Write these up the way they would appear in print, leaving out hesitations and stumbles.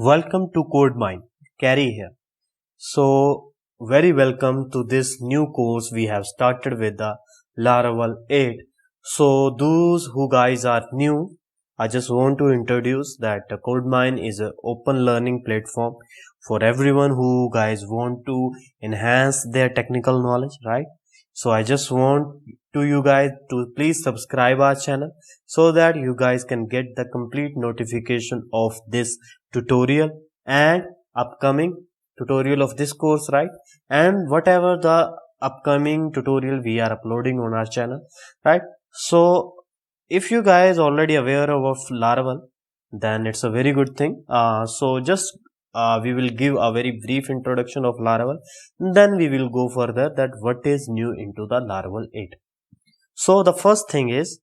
Welcome to CodeMine. Carrie here. So, very welcome to this new course we have started with the Laravel 8. So, those who guys are new, I just want to introduce that CodeMine is an open learning platform for everyone who guys want to enhance their technical knowledge, right? So, I just want to you guys to please subscribe our channel so that you guys can get the complete notification of this tutorial and upcoming tutorial of this course, right? And whatever the upcoming tutorial we are uploading on our channel, right? So if you guys already aware of Laravel, then it's a very good thing. So just we will give a very brief introduction of Laravel, then we will go further that what is new into the Laravel 8. So the first thing is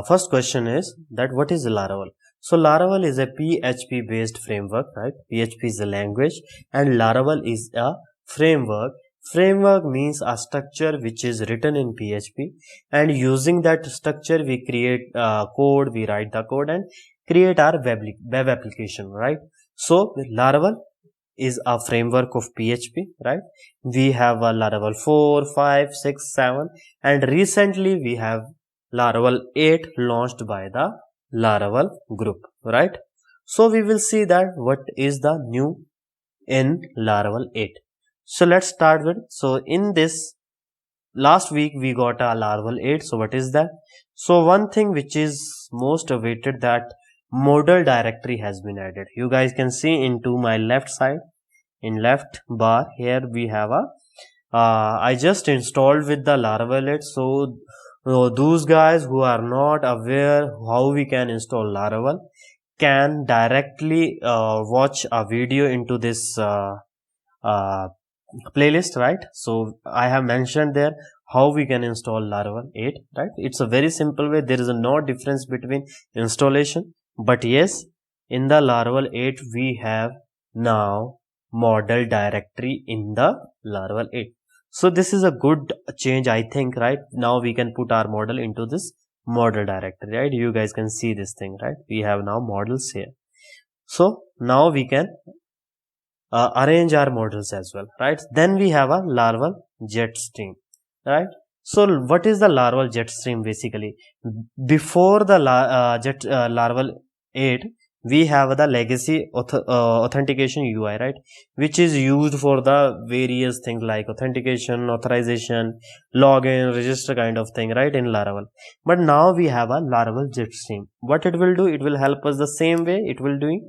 first question is that what is Laravel? So Laravel is a PHP based framework, right? PHP is a language and Laravel is a framework. Framework means a structure which is written in PHP, and using that structure we create code, we write the code and create our web application, right? So Laravel is a framework of PHP, right? We have a Laravel 4, 5, 6, 7 and recently we have Laravel 8 launched by the Laravel group, right? So we will see that what is the new in Laravel 8. So let's start with, so in this last week we got a Laravel 8. So what is that? So one thing which is most awaited, that model directory has been added. You guys can see into my left side, in left bar here we have a I just installed with the Laravel 8. So those guys who are not aware how we can install Laravel can directly watch a video into this playlist, right? So I have mentioned there how we can install Laravel 8, right? It's a very simple way. There is no difference between installation, but yes, in the Laravel 8 we have now model directory in the Laravel 8. So this is a good change, I think, right? Now we can put our model into this model directory, right? You guys can see this thing, right? We have now models here. So now we can arrange our models as well, right? Then we have a Laravel Jetstream, right? So what is the Laravel Jetstream basically? Before the Laravel 8, we have the legacy authentication UI, right? Which is used for the various things like authentication, authorization, login, register kind of thing, right? In Laravel. But now we have a Laravel Jetstream. What it will do? It will help us the same way it will doing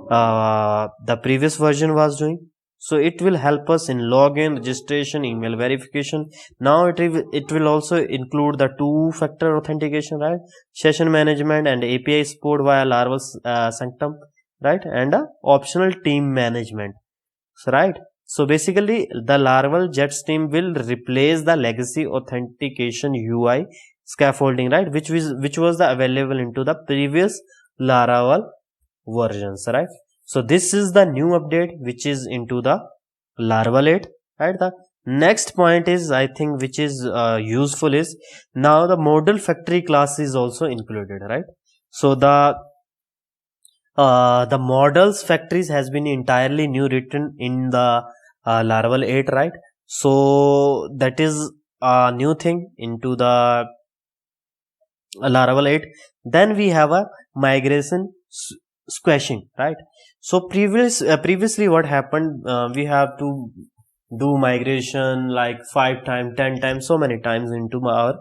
the previous version was doing. So it will help us in login, registration, email verification. Now it will also include the two-factor authentication, right? Session management and API support via Laravel Sanctum, right? And optional team management, so, right? So basically the Laravel Jetstream will replace the legacy authentication UI scaffolding, right? Which was the available into the previous Laravel versions, right? So this is the new update which is into the Laravel 8, right? The next point is, I think, which is useful is now the model factory class is also included, right? So the models factories has been entirely new written in the Laravel 8, right? So that is a new thing into the Laravel 8. Then we have a migration squashing, right? So previously what happened, we have to do migration like 5 times, 10 times, so many times into our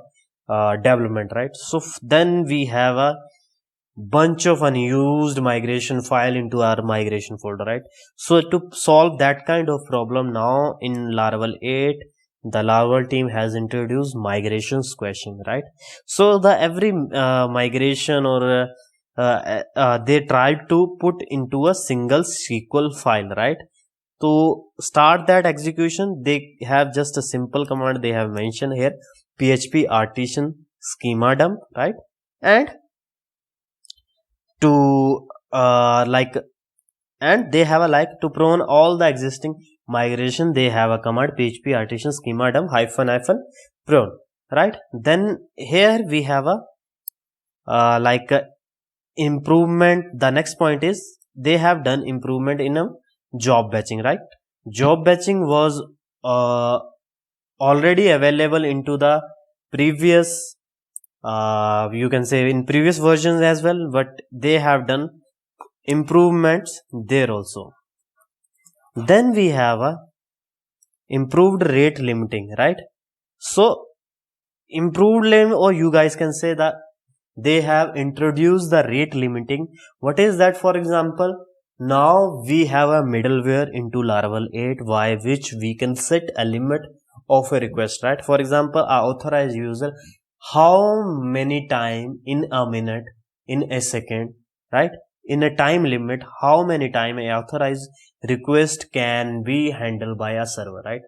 development, right? So then we have a bunch of unused migration file into our migration folder, right? So to solve that kind of problem, now in Laravel 8 the Laravel team has introduced migration squashing, right? So the every migration or they try to put into a single SQL file, right? To start that execution, they have just a simple command they have mentioned here, php artisan schema dump, right? And to and they have a to prone all the existing migration, they have a command php artisan schema dump -- prone, right? Then here we have a improvement. The next point is they have done improvement in a job batching, right? Job batching was already available into the previous, you can say in previous versions as well, but they have done improvements there also. Then we have a improved rate limiting, right? So improved limit, or you guys can say that they have introduced the rate limiting. What is that? For example, now we have a middleware into Laravel 8 by which we can set a limit of a request, right? For example, our authorized user, how many time in a minute, in a second, right? In a time limit, how many time a authorized request can be handled by a server, right?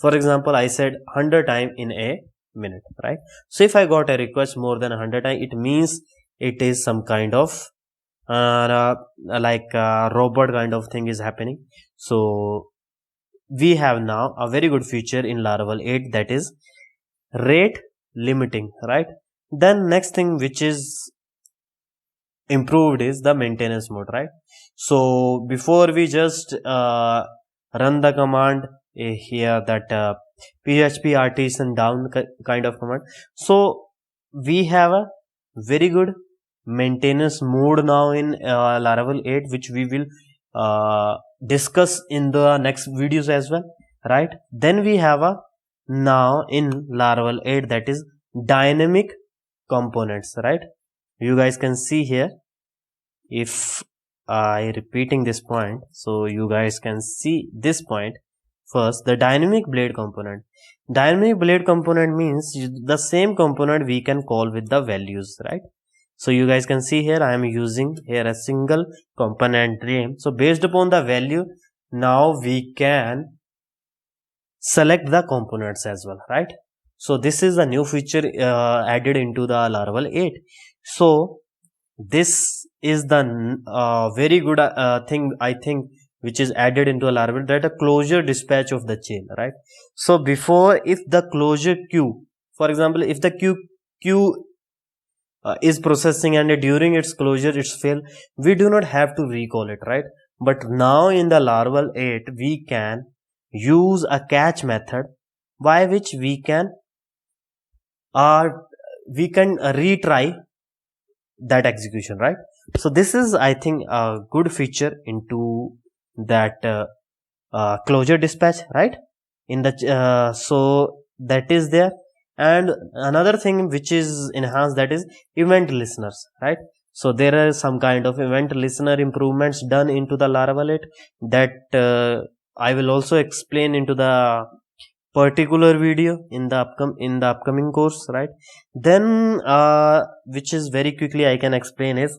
For example, I said 100 time in a minute, right? So if I got a request more than 100 times, it means it is some kind of like robot kind of thing is happening. So we have now a very good feature in Laravel 8, that is rate limiting, right? Then next thing which is improved is the maintenance mode, right? So before we just run the command here, that php artisan down kind of command, so we have a very good maintenance mode now in Laravel 8, which we will discuss in the next videos as well, right? Then we have a now in Laravel 8, that is dynamic components, right? You guys can see here, if I repeating this point, so you guys can see this point. First, the dynamic blade component. Dynamic blade component means the same component we can call with the values, right? So you guys can see here, I am using here a single component name. So based upon the value, now we can select the components as well, right? So this is a new feature added into the Laravel 8. So this is the very good thing, I think, which is added into a Laravel, that a closure dispatch of the chain, right? So before, if the closure queue, for example, if the queue is processing and during its closure it's failed, we do not have to recall it, right? But now in the Laravel 8, we can use a catch method by which we can retry that execution, right? So this is, I think, a good feature into that closure dispatch, right? In the so that is there. And another thing which is enhanced, that is event listeners, right? So there are some kind of event listener improvements done into the Laravel 8 that I will also explain into the particular video in the upcoming course, right? Then which is very quickly I can explain is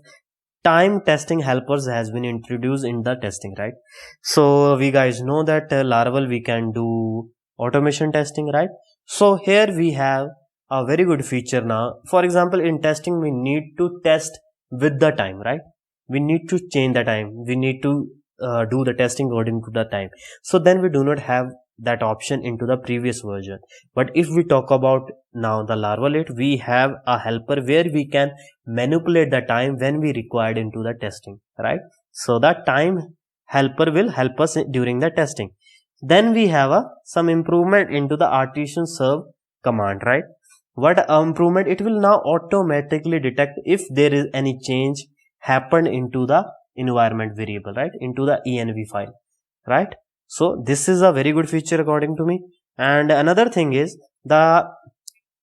time testing helpers has been introduced in the testing, right? So we guys know that Laravel we can do automation testing, right? So here we have a very good feature now. For example, in testing we need to test with the time, right? We need to change the time, we need to do the testing according to the time. So then we do not have that option into the previous version. But if we talk about now the Laravel 8, we have a helper where we can manipulate the time when we required into the testing, right? So that time helper will help us during the testing. Then we have some improvement into the artisan serve command, right? What improvement? It will now automatically detect if there is any change happened into the environment variable, right? Into the env file, right? So this is a very good feature according to me. And another thing is the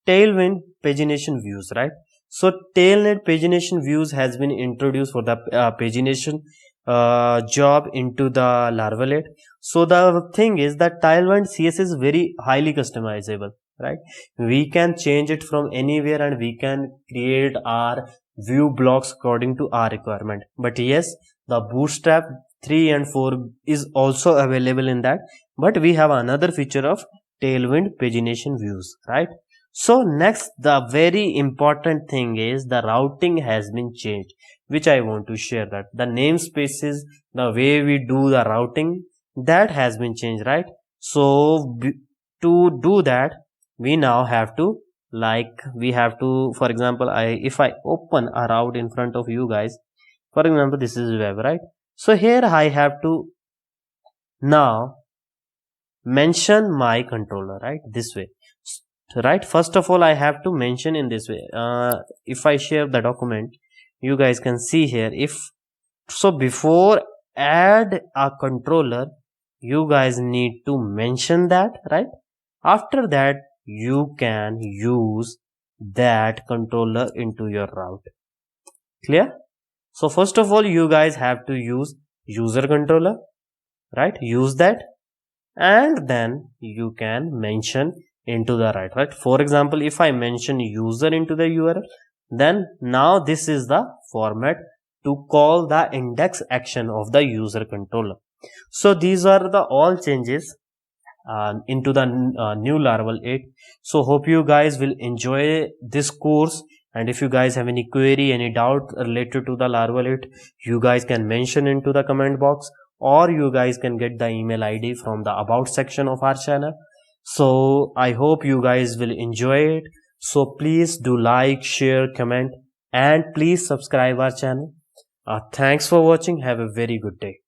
Tailwind pagination views, right? So Tailwind pagination views has been introduced for the pagination job into the Laravel 8. So the thing is that Tailwind CSS is very highly customizable, right? We can change it from anywhere and we can create our view blocks according to our requirement. But yes, the Bootstrap 3 and 4 is also available in that, but we have another feature of Tailwind pagination views, right? So next, the very important thing is the routing has been changed, which I want to share, that the namespaces, the way we do the routing, that has been changed, right? So to do that, we now have to, for example, if I open a route in front of you guys, for example, this is web, right? So here I have to now mention my controller, right, this way, right? First of all, I have to mention in this way. If I share the document, you guys can see here. If so, before add a controller, you guys need to mention that, right? After that, you can use that controller into your route. Clear? So first of all, you guys have to use user controller, right? Use that, and then you can mention into the right. For example, if I mention user into the URL, then now this is the format to call the index action of the user controller. So these are the all changes into the new Laravel 8. So hope you guys will enjoy this course, and if you guys have any query, any doubt related to the Laravel 8, you guys can mention into the comment box, or you guys can get the email ID from the about section of our channel. So I hope you guys will enjoy it. So please do like, share, comment, and please subscribe our channel. Thanks for watching. Have a very good day.